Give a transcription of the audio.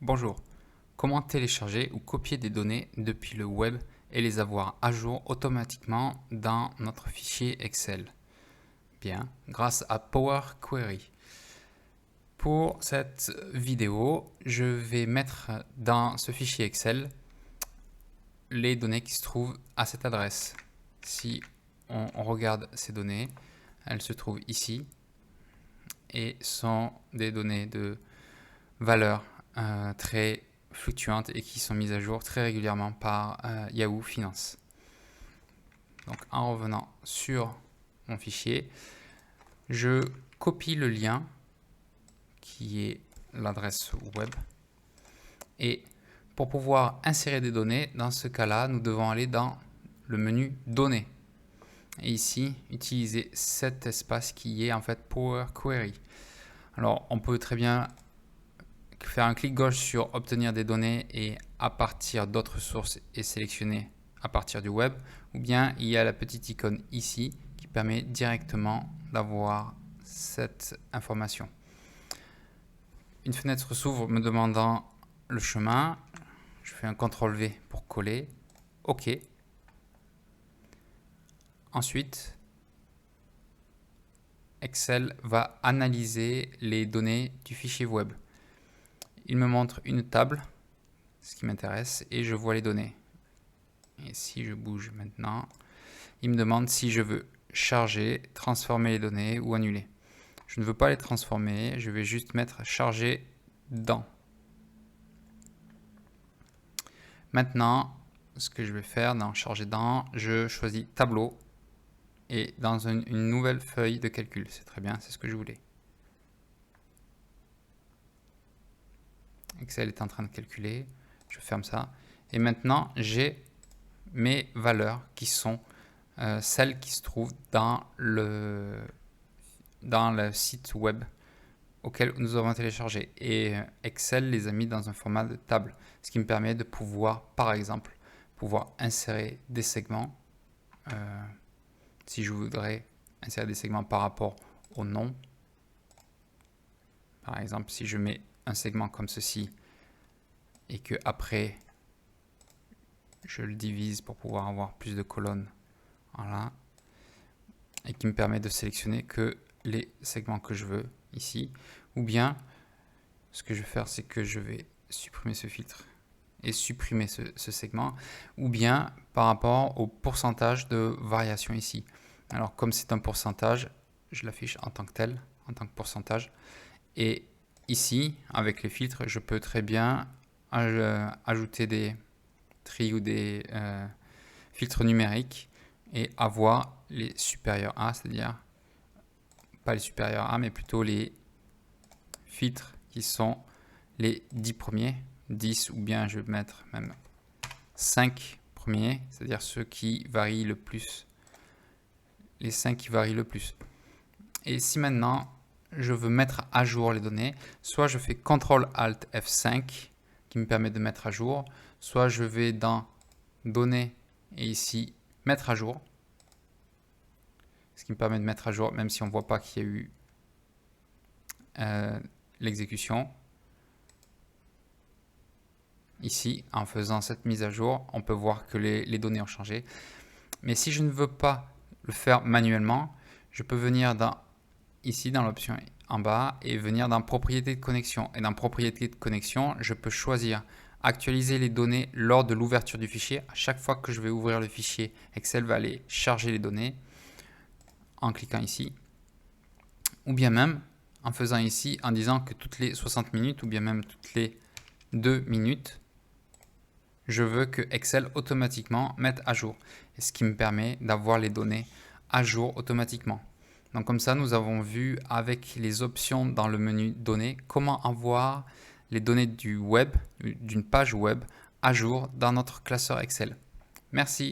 Bonjour, comment télécharger ou copier des données depuis le web et les avoir à jour automatiquement dans notre fichier Excel? Bien, grâce à Power Query. Pour cette vidéo, je vais mettre dans ce fichier Excel les données qui se trouvent à cette adresse. Si on regarde ces données, elles se trouvent ici et sont des données de valeur très fluctuantes et qui sont mises à jour très régulièrement par Yahoo Finance. Donc en revenant sur mon fichier, je copie le lien qui est l'adresse web et pour pouvoir insérer des données, dans ce cas-là, nous devons aller dans le menu Données et ici utiliser cet espace qui est en fait Power Query. Alors on peut très bien faire un clic gauche sur obtenir des données et à partir d'autres sources et sélectionner à partir du web, ou bien il y a la petite icône ici qui permet directement d'avoir cette information. Une fenêtre s'ouvre me demandant le chemin. Je fais un CTRL V pour coller. OK. Ensuite, Excel va analyser les données du fichier web. Il me montre une table, ce qui m'intéresse, et je vois les données. Et si je bouge maintenant, il me demande si je veux charger, transformer les données ou annuler. Je ne veux pas les transformer, je vais juste mettre charger dans. Maintenant, ce que je vais faire dans charger dans, je choisis tableau et dans une nouvelle feuille de calcul. C'est très bien, c'est ce que je voulais. Excel est en train de calculer, je ferme ça. Et maintenant, j'ai mes valeurs qui sont celles qui se trouvent dans le site web auquel nous avons téléchargé. Et Excel les a mis dans un format de table, ce qui me permet de pouvoir, par exemple, insérer des segments. Si je voudrais insérer des segments par rapport au nom, par exemple, si je mets un segment comme ceci et que après je le divise pour pouvoir avoir plus de colonnes, voilà, et qui me permet de sélectionner que les segments que je veux ici, ou bien ce que je vais faire, c'est que je vais supprimer ce filtre et supprimer ce segment, ou bien par rapport au pourcentage de variation ici. Alors comme c'est un pourcentage, je l'affiche en tant que tel, en tant que pourcentage, et ici avec les filtres, je peux très bien ajouter des tri ou des filtres numériques et avoir les supérieurs à, c'est-à-dire pas les supérieurs à, mais plutôt les filtres qui sont les 10 premiers, 10 ou bien je vais mettre même 5 premiers, c'est-à-dire ceux qui varient le plus, les 5 qui varient le plus. Et si maintenant je veux mettre à jour les données, soit je fais CTRL ALT F5 qui me permet de mettre à jour, soit je vais dans données et ici mettre à jour, ce qui me permet de mettre à jour même si on ne voit pas qu'il y a eu l'exécution. Ici, en faisant cette mise à jour, on peut voir que les données ont changé. Mais si je ne veux pas le faire manuellement, je peux venir ici dans l'option en bas et venir dans propriétés de connexion. Et dans propriétés de connexion, je peux choisir actualiser les données lors de l'ouverture du fichier. À chaque fois que je vais ouvrir le fichier, Excel va aller charger les données en cliquant ici. Ou bien même en faisant ici, en disant que toutes les 60 minutes ou bien même toutes les 2 minutes, je veux que Excel automatiquement mette à jour. Et ce qui me permet d'avoir les données à jour automatiquement. Donc comme ça, nous avons vu avec les options dans le menu données, comment avoir les données du web, d'une page web à jour dans notre classeur Excel. Merci.